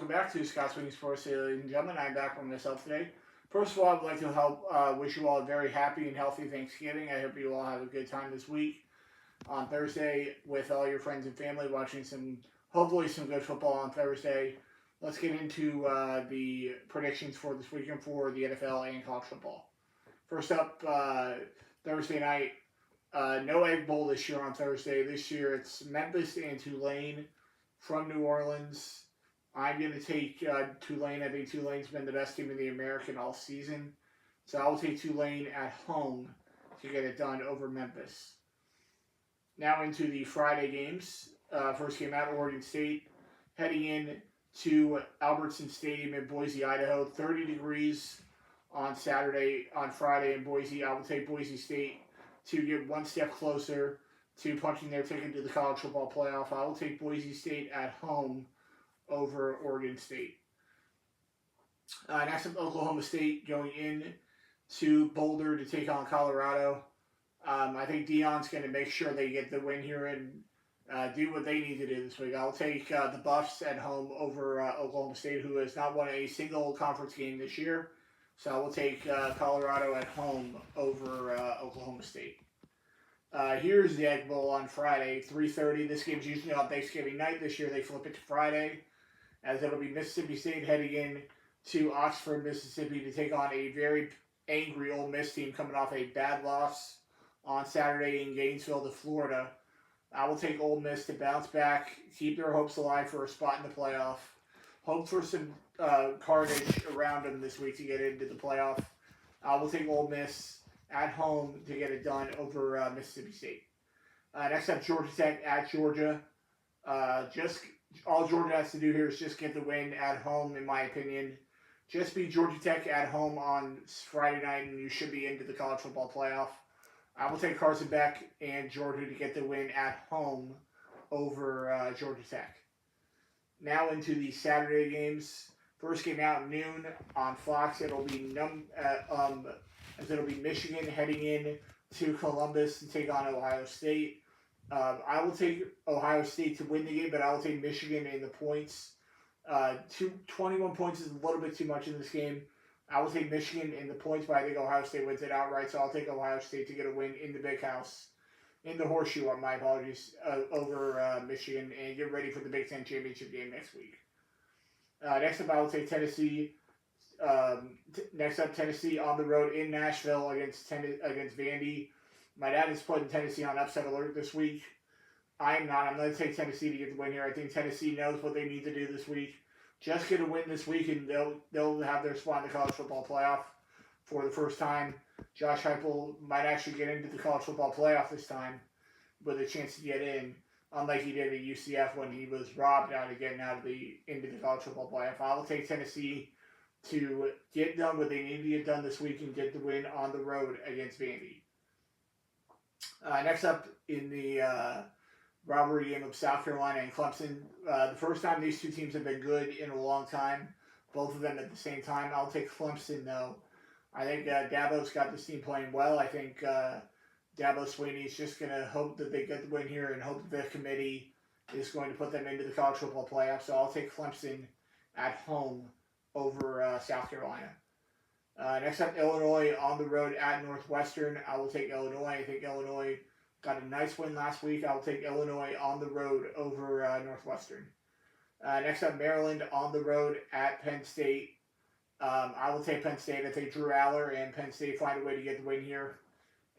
welcome back to Scott's Swinging Sports, ladies and gentlemen. I'm back with myself today. First of all, I'd like to wish you all a very happy and healthy Thanksgiving. I hope you all have a good time this week on Thursday with all your friends and family watching hopefully some good football on Thursday. Let's get into the predictions for this weekend for the NFL and college football. First up, Thursday night, no Egg Bowl this year on Thursday. This year it's Memphis and Tulane from New Orleans. I'm going to take Tulane. I think Tulane's been the best team in the American all season. So I'll take Tulane at home to get it done over Memphis. Now into the Friday games. First game out, Oregon State. Heading in to Albertson Stadium in Boise, Idaho. 30 degrees on Friday in Boise. I will take Boise State to get one step closer to punching their ticket to the college football playoff. I will take Boise State at home over Oregon State. Next up, Oklahoma State going in to Boulder to take on Colorado. I think Deion's going to make sure they get the win here and do what they need to do this week. I'll take the Buffs at home over Oklahoma State, who has not won a single conference game this year. So I will take Colorado at home over Oklahoma State. Here's the Egg Bowl on Friday, 3:30. This game's usually on Thanksgiving night. This year they flip it to Friday, as it'll be Mississippi State heading in to Oxford, Mississippi to take on a very angry Ole Miss team coming off a bad loss on Saturday in Gainesville to Florida. I will take Ole Miss to bounce back, keep their hopes alive for a spot in the playoff, hope for some carnage around them this week to get into the playoff. I will take Ole Miss at home to get it done over Mississippi State. Next up, Georgia Tech at Georgia. All Georgia has to do here is just get the win at home, in my opinion. Just beat Georgia Tech at home on Friday night, and you should be into the college football playoff. I will take Carson Beck and Georgia to get the win at home over Georgia Tech. Now into the Saturday games. First game out noon on Fox. It'll be Michigan heading in to Columbus to take on Ohio State. I will take Ohio State to win the game, but I will take Michigan in the points. 21 points is a little bit too much in this game. I will take Michigan in the points, but I think Ohio State wins it outright, so I'll take Ohio State to get a win in the Big House, in the Horseshoe, my apologies, over Michigan, and get ready for the Big Ten Championship game next week. Next up, I will take Tennessee. Tennessee on the road in Nashville against Vandy. My dad is putting Tennessee on upset alert this week. I am not. I'm going to take Tennessee to get the win here. I think Tennessee knows what they need to do this week. Just get a win this week, and they'll have their spot in the college football playoff for the first time. Josh Heupel might actually get into the college football playoff this time with a chance to get in, unlike he did at UCF when he was robbed out of getting into the college football playoff. I will take Tennessee to get done what they need to get done this week and get the win on the road against Vandy. Next up in the rivalry game of South Carolina and Clemson. The first time these two teams have been good in a long time, both of them at the same time. I'll take Clemson, though. I think Dabo's got this team playing well. I think Dabo Swinney's just going to hope that they get the win here and hope that the committee is going to put them into the college football playoff. So I'll take Clemson at home over South Carolina. Next up, Illinois on the road at Northwestern. I will take Illinois. I think Illinois got a nice win last week. I will take Illinois on the road over Northwestern. Next up, Maryland on the road at Penn State. I will take Penn State. I think Drew Aller and Penn State find a way to get the win here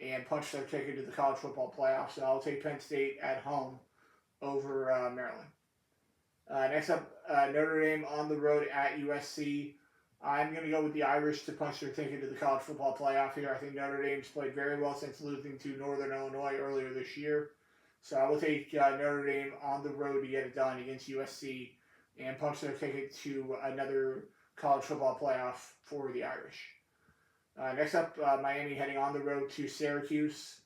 and punch their ticket to the college football playoff. So I'll take Penn State at home over Maryland. Next up, Notre Dame on the road at USC. I'm going to go with the Irish to punch their ticket to the college football playoff here. I think Notre Dame's played very well since losing to Northern Illinois earlier this year. So I will take Notre Dame on the road to get it done against USC and punch their ticket to another college football playoff for the Irish. Next up, Miami heading on the road to Syracuse.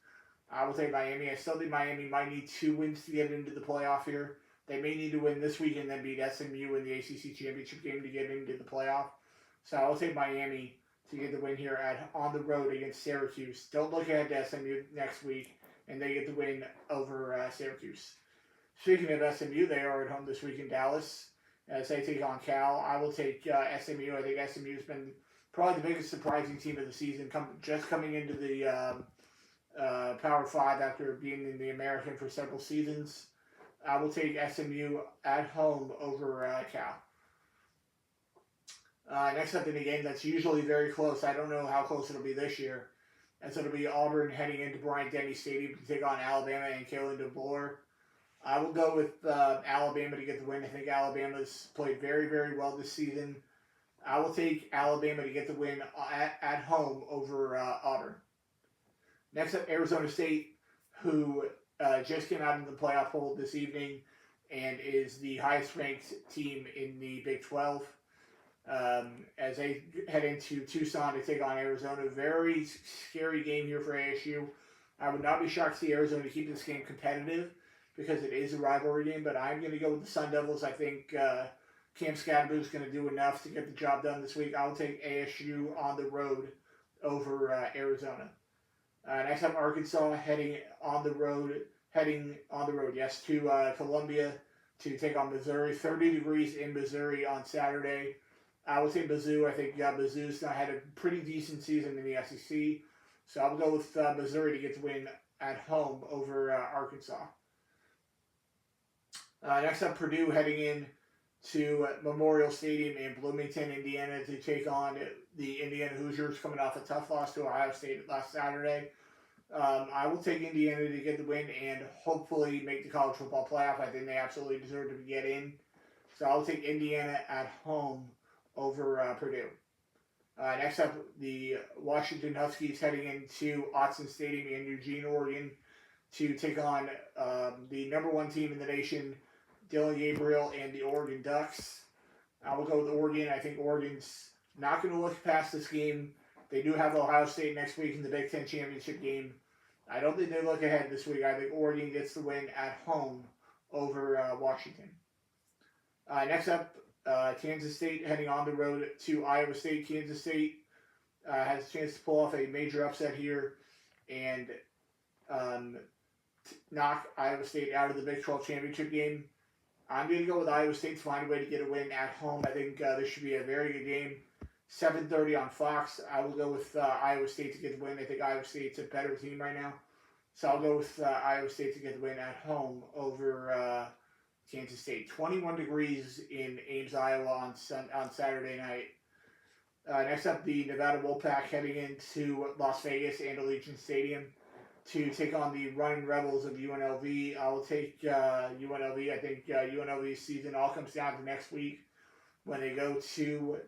I will take Miami. I still think Miami might need 2 wins to get into the playoff here. They may need to win this week and then beat SMU in the ACC championship game to get into the playoff. So I will take Miami to get the win here on the road against Syracuse. Don't look ahead to SMU next week, and they get the win over Syracuse. Speaking of SMU, they are at home this week in Dallas, as they take on Cal. I will take SMU. I think SMU's been probably the biggest surprising team of the season, just coming into the Power 5 after being in the American for several seasons. I will take SMU at home over Cal. Next up in the game that's usually very close. I don't know how close it'll be this year. As it'll be Auburn heading into Bryant-Denny Stadium to take on Alabama and Kalen DeBoer. I will go with Alabama to get the win. I think Alabama's played very, very well this season. I will take Alabama to get the win at home over Auburn. Next up, Arizona State, who just came out in the playoff poll this evening and is the highest-ranked team in the Big 12. As they head into Tucson to take on Arizona. Very scary game here for ASU. I would not be shocked to see Arizona keep this game competitive because it is a rivalry game, but I'm going to go with the Sun Devils. I think Cam Scadaboo is going to do enough to get the job done this week. I'll take ASU on the road over Arizona. Next up, Arkansas heading on the road, to Columbia to take on Missouri. 30 degrees in Missouri on Saturday. I would say Mizzou. I think Mizzou's now had a pretty decent season in the SEC. So I'll go with Missouri to get the win at home over Arkansas. Next up, Purdue heading in to Memorial Stadium in Bloomington, Indiana to take on the Indiana Hoosiers coming off a tough loss to Ohio State last Saturday. I will take Indiana to get the win and hopefully make the college football playoff. I think they absolutely deserve to get in. So I'll take Indiana at home over Purdue. Next up, the Washington Huskies heading into Autzen Stadium in Eugene, Oregon to take on the number one team in the nation, Dillon Gabriel and the Oregon Ducks. I will go with Oregon. I think Oregon's not going to look past this game. They do have Ohio State next week in the Big Ten championship game. I don't think they look ahead this week. I think Oregon gets the win at home over Washington. Next up, Kansas State heading on the road to Iowa State. Kansas State has a chance to pull off a major upset here and knock Iowa State out of the Big 12 championship game. I'm going to go with Iowa State to find a way to get a win at home. I think this should be a very good game. 7:30 on Fox. I will go with Iowa State to get the win. I think Iowa State's a better team right now. So I'll go with Iowa State to get the win at home over Kansas State. 21 degrees in Ames, Iowa on Saturday night. Next up, the Nevada Wolfpack heading into Las Vegas and Allegiant Stadium to take on the Running Rebels of UNLV. I will take UNLV. I think UNLV's season all comes down to next week when they go to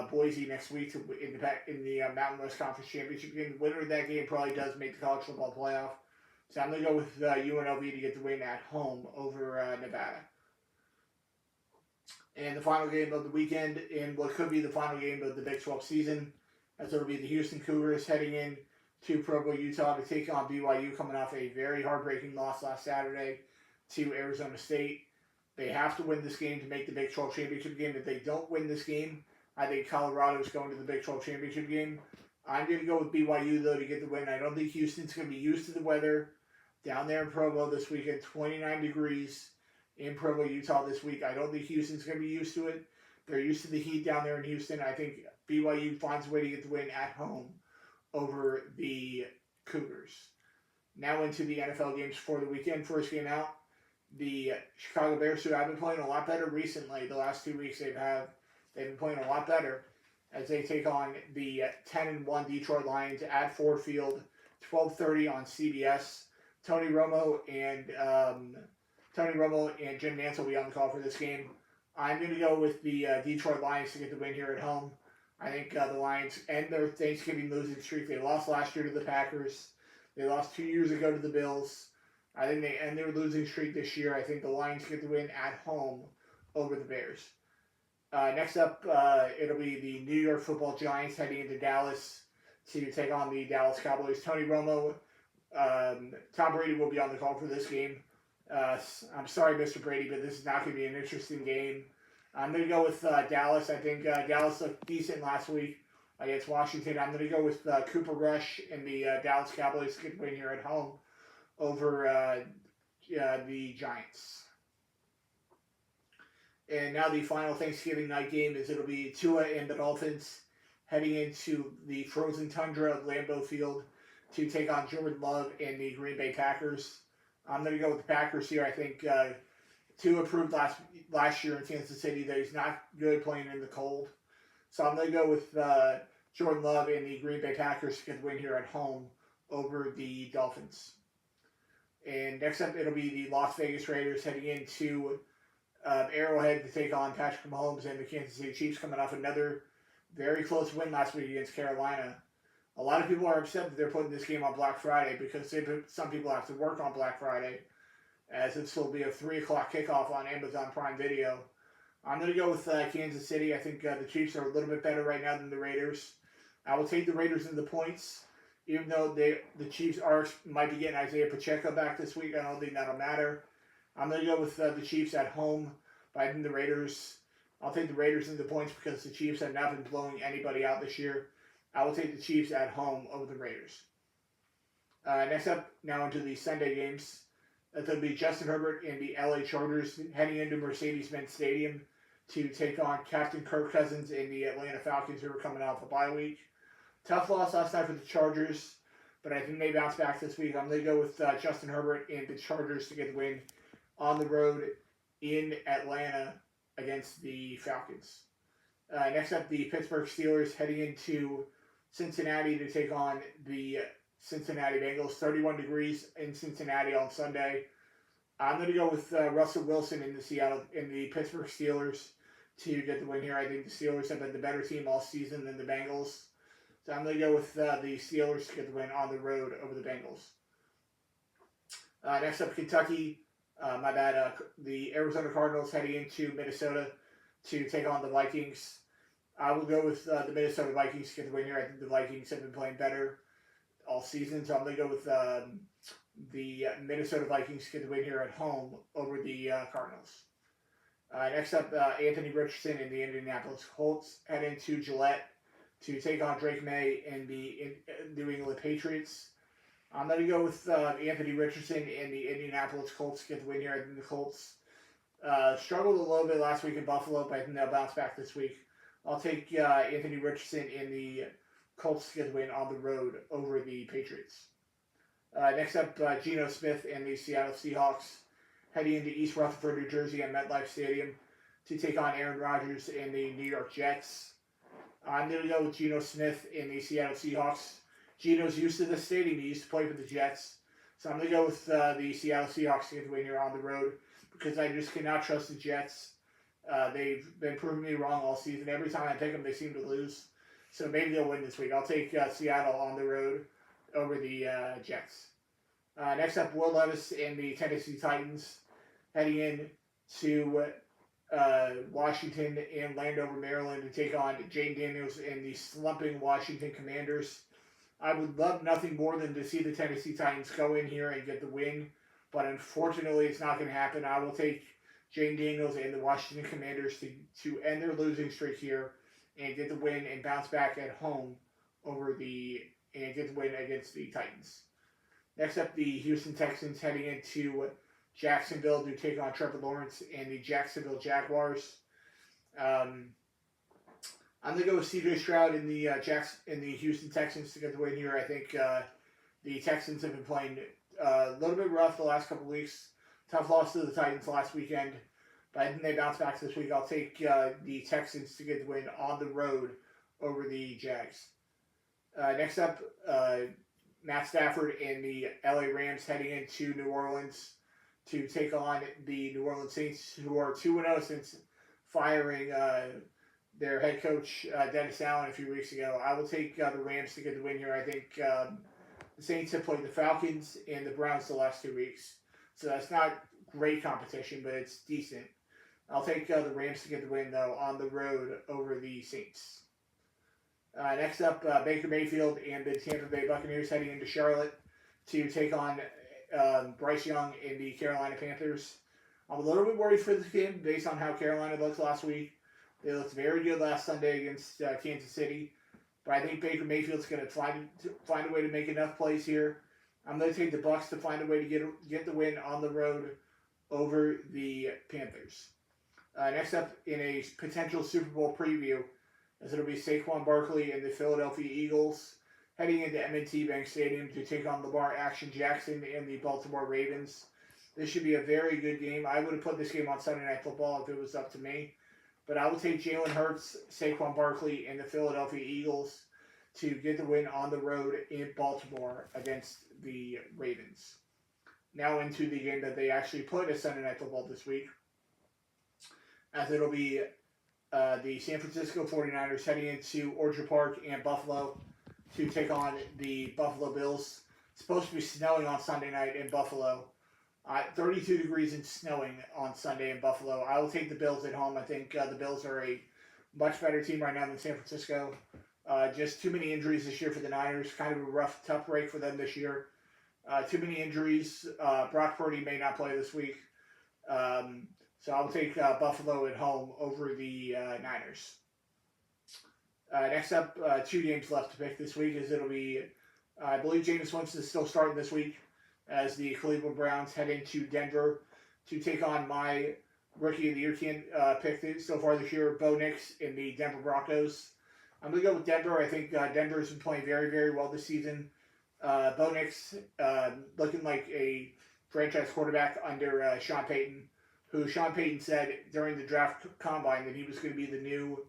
Boise next week in the Mountain West Conference Championship game. The winner of that game probably does make the college football playoff. So I'm going to go with UNLV to get the win at home over Nevada. And the final game of the weekend, in what could be the final game of the Big 12 season, as it'll be the Houston Cougars heading in to Provo, Utah to take on BYU, coming off a very heartbreaking loss last Saturday to Arizona State. They have to win this game to make the Big 12 championship game. If they don't win this game, I think Colorado's going to the Big 12 championship game. I'm going to go with BYU, though, to get the win. I don't think Houston's going to be used to the weather down there in Provo this weekend. 29 degrees in Provo, Utah this week. I don't think Houston's going to be used to it. They're used to the heat down there in Houston. I think BYU finds a way to get the win at home over the Cougars. Now into the NFL games for the weekend. First game out, the Chicago Bears, who have been playing a lot better recently. The last 2 weeks they've been playing a lot better as they take on the 10-1 Detroit Lions at Ford Field, 12:30 on CBS. Tony Romo and Jim Nantz will be on the call for this game. I'm going to go with the Detroit Lions to get the win here at home. I think the Lions end their Thanksgiving losing streak. They lost last year to the Packers. They lost 2 years ago to the Bills. I think they end their losing streak this year. I think the Lions get the win at home over the Bears. Next up, it'll be the New York Football Giants heading into Dallas to take on the Dallas Cowboys. Tony Romo, Tom Brady will be on the call for this game. I'm sorry, Mr. Brady, but this is not going to be an interesting game. I'm going to go with Dallas. I think Dallas looked decent last week against Washington. I'm going to go with Cooper Rush and the Dallas Cowboys to get the win here at home over the Giants. And now the final Thanksgiving night game it'll be Tua and the Dolphins heading into the frozen tundra of Lambeau Field to take on Jordan Love and the Green Bay Packers. I'm going to go with the Packers here. I think Tua proved last year in Kansas City that he's not good playing in the cold. So I'm going to go with Jordan Love and the Green Bay Packers to get the win here at home over the Dolphins. And next up, it'll be the Las Vegas Raiders heading into Arrowhead to take on Patrick Mahomes and the Kansas City Chiefs, coming off another very close win last week against Carolina. A lot of people are upset that they're putting this game on Black Friday because some people have to work on Black Friday, as this will be a 3 o'clock kickoff on Amazon Prime Video. I'm going to go with Kansas City. I think the Chiefs are a little bit better right now than the Raiders. I will take the Raiders in the points, even though the Chiefs might be getting Isaiah Pacheco back this week. I don't think that'll matter. I'm going to go with the Chiefs at home, but I think the Raiders. I'll take the Raiders in the points because the Chiefs have not been blowing anybody out this year. I will take the Chiefs at home over the Raiders. Next up, now into the Sunday games. That'll be Justin Herbert and the LA Chargers heading into Mercedes-Benz Stadium to take on Captain Kirk Cousins and the Atlanta Falcons, who are coming off a bye week. Tough loss last night for the Chargers, but I think they bounce back this week. I'm going to go with Justin Herbert and the Chargers to get the win on the road in Atlanta against the Falcons. Next up, the Pittsburgh Steelers heading into Cincinnati to take on the Cincinnati Bengals. 31 degrees in Cincinnati on Sunday. I'm going to go with Russell Wilson in the Pittsburgh Steelers to get the win here. I think the Steelers have been the better team all season than the Bengals. So I'm going to go with the Steelers to get the win on the road over the Bengals. Next up, Kentucky. The Arizona Cardinals heading into Minnesota to take on the Vikings. I will go with the Minnesota Vikings to get the win here. I think the Vikings have been playing better all season, so I'm going to go with the Minnesota Vikings to get the win here at home over the Cardinals. Next up, Anthony Richardson and the Indianapolis Colts head into Gillette to take on Drake May and the New England Patriots. I'm going to go with Anthony Richardson and the Indianapolis Colts to get the win here. I think the Colts struggled a little bit last week in Buffalo, but I think they'll bounce back this week. I'll take Anthony Richardson and the Colts to get the win on the road over the Patriots. Next up, Geno Smith and the Seattle Seahawks heading into East Rutherford, New Jersey at MetLife Stadium to take on Aaron Rodgers and the New York Jets. I'm going to go with Geno Smith and the Seattle Seahawks. Geno's used to this stadium. He used to play for the Jets. So I'm going to go with the Seattle Seahawks to get the win here on the road because I just cannot trust the Jets. They've been proving me wrong all season. Every time I pick them, they seem to lose. So maybe they'll win this week. I'll take Seattle on the road over the Jets. Next up, Will Levis and the Tennessee Titans heading in to Washington and Landover, Maryland to take on Jane Daniels and the slumping Washington Commanders. I would love nothing more than to see the Tennessee Titans go in here and get the win, but unfortunately it's not going to happen. I will take Jane Daniels and the Washington Commanders to end their losing streak here and get the win and bounce back at home and get the win against the Titans. Next up, the Houston Texans heading into Jacksonville to take on Trevor Lawrence and the Jacksonville Jaguars. I'm going to go with C.J. Stroud in the Houston Texans to get the win here. I think the Texans have been playing a little bit rough the last couple of weeks. Tough loss to the Titans last weekend, but I think they bounce back this week. I'll take the Texans to get the win on the road over the Jags. Next up, Matt Stafford and the LA Rams heading into New Orleans to take on the New Orleans Saints, who are 2-0 since firing their head coach, Dennis Allen, a few weeks ago. I will take the Rams to get the win here. I think the Saints have played the Falcons and the Browns the last 2 weeks. So that's not great competition, but it's decent. I'll take the Rams to get the win, though, on the road over the Saints. Next up, Baker Mayfield and the Tampa Bay Buccaneers heading into Charlotte to take on Bryce Young and the Carolina Panthers. I'm a little bit worried for this game based on how Carolina looked last week. They looked very good last Sunday against Kansas City, but I think Baker Mayfield's going to find a way to make enough plays here. I'm going to take the Bucs to find a way to get the win on the road over the Panthers. Next up in a potential Super Bowl preview, as it'll be Saquon Barkley and the Philadelphia Eagles heading into M&T Bank Stadium to take on Lamar Action Jackson and the Baltimore Ravens. This should be a very good game. I would have put this game on Sunday Night Football if it was up to me. But I will take Jalen Hurts, Saquon Barkley, and the Philadelphia Eagles to get the win on the road in Baltimore against the Ravens. Now into the game that they actually put as Sunday Night Football this week, as it'll be the San Francisco 49ers heading into Orchard Park and Buffalo to take on the Buffalo Bills. It's supposed to be snowing on Sunday night in Buffalo. 32 degrees and snowing on Sunday in Buffalo. I will take the Bills at home. I think the Bills are a much better team right now than San Francisco. Just too many injuries this year for the Niners. Kind of a rough, tough break for them this year. Too many injuries. Brock Purdy may not play this week. So I'll take Buffalo at home over the Niners. Next up, 2 games left to pick this week. It'll be, I believe Jameis Winston is still starting this week as the Cleveland Browns head into Denver to take on my Rookie of the Year pick so far this year, Bo Nix in the Denver Broncos. I'm going to go with Denver. I think Denver has been playing very, very well this season. Bo Nix looking like a franchise quarterback under Sean Payton, who Sean Payton said during the draft combine that he was going to be the new,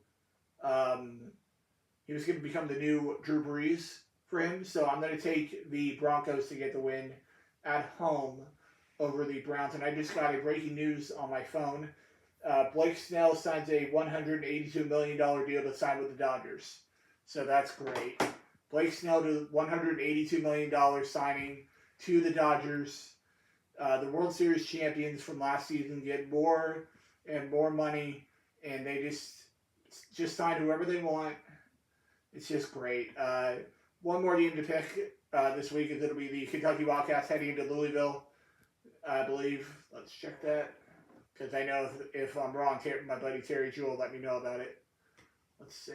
he was going to become the new Drew Brees for him. So I'm going to take the Broncos to get the win at home over the Browns. And I just got a breaking news on my phone. Blake Snell signs a $182 million deal to sign with the Dodgers. So that's great. Blake Snell to $182 million signing to the Dodgers. The World Series champions from last season get more and more money, and they just sign whoever they want. It's just great. One more game to pick this week is it'll be the Kentucky Wildcats heading into Louisville, I believe. Let's check that, because I know if I'm wrong, my buddy Terry Jewell will let me know about it. Let's see.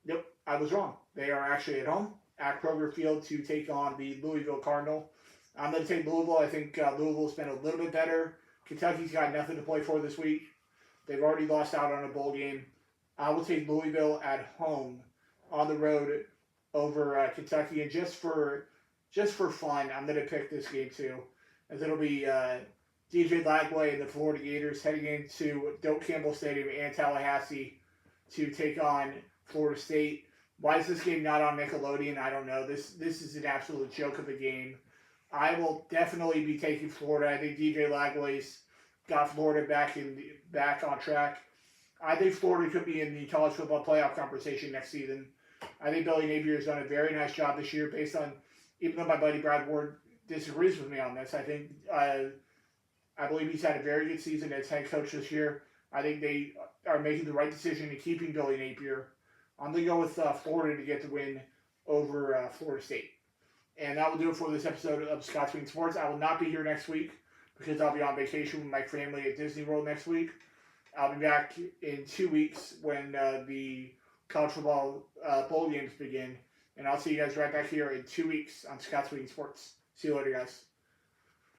Nope, I was wrong. They are actually at home at Kroger Field to take on the Louisville Cardinal. I'm going to take Louisville. I think Louisville's been a little bit better. Kentucky's got nothing to play for this week. They've already lost out on a bowl game. I will take Louisville at home on the road over Kentucky. And just for fun, I'm going to pick this game too, as it'll be DJ Lagway and the Florida Gators heading into Doak Campbell Stadium and Tallahassee to take on Florida State. Why is this game not on Nickelodeon? I don't know. This is an absolute joke of a game. I will definitely be taking Florida. I think DJ Lagway's got Florida back on track. I think Florida could be in the college football playoff conversation next season. I think Billy Napier has done a very nice job this year based on, even though my buddy Brad Ward disagrees with me on this, I think I believe he's had a very good season as head coach this year. I think they are making the right decision in keeping Billy Napier. I'm going to go with Florida to get the win over Florida State. And that will do it for this episode of Scott Swing Sports. I will not be here next week because I'll be on vacation with my family at Disney World next week. I'll be back in 2 weeks when the college football bowl games begin. And I'll see you guys right back here in 2 weeks on Scott Swing Sports. See you later, guys.